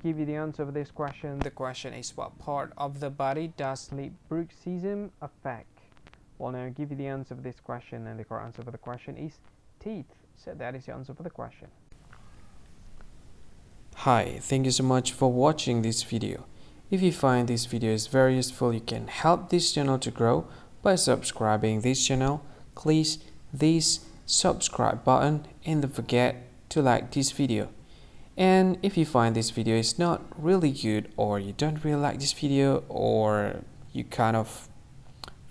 give you the answer of this question. The question is, what part of the body does sleep bruxism affect? Well, now I'll give you the answer of this question, and the correct answer for the question is teeth. So that is the answer for the question. Hi, thank you so much for watching this video. If you find this video is very useful, you can help this channel to grow by subscribing this channel. Click this subscribe button and don't forget to like this video. And if you find this video is not really good, or you don't really like this video, or you kind of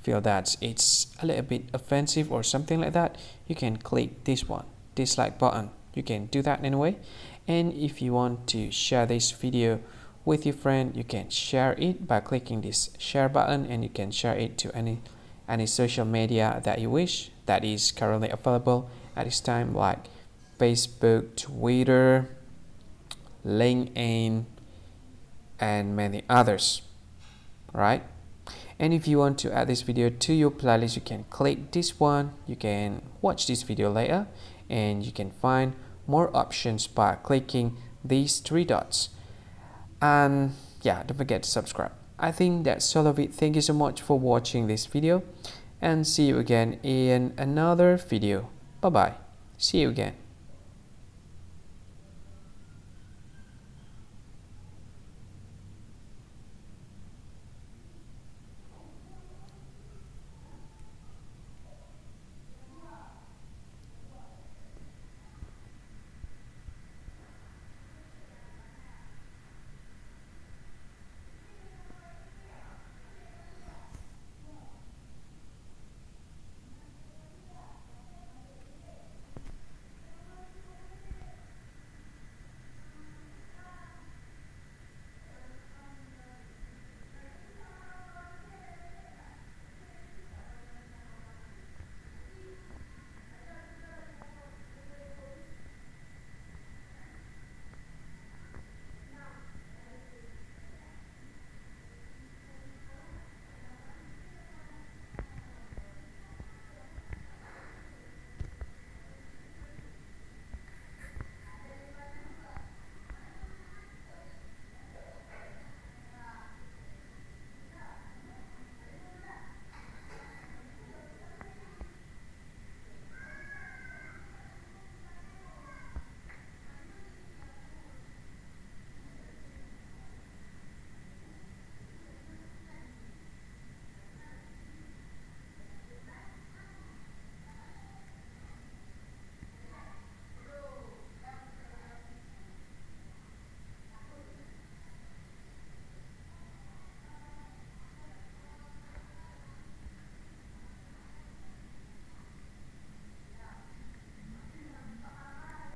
feel that it's a little bit offensive or something like that, you can click this one, dislike button. You can do that anyway. And if you want to share this video with your friend, you can share it by clicking this share button, and you can share it to any social media that you wish that is currently available at this time, like Facebook, Twitter, LinkedIn, and many others, right? And if you want to add this video to your playlist, you can click this one. You can watch this video later, and you can find more options by clicking these three dots. And yeah, don't forget to subscribe. I think that's all of it. Thank you so much for watching this video, and see you again in another video. Bye bye. See you again.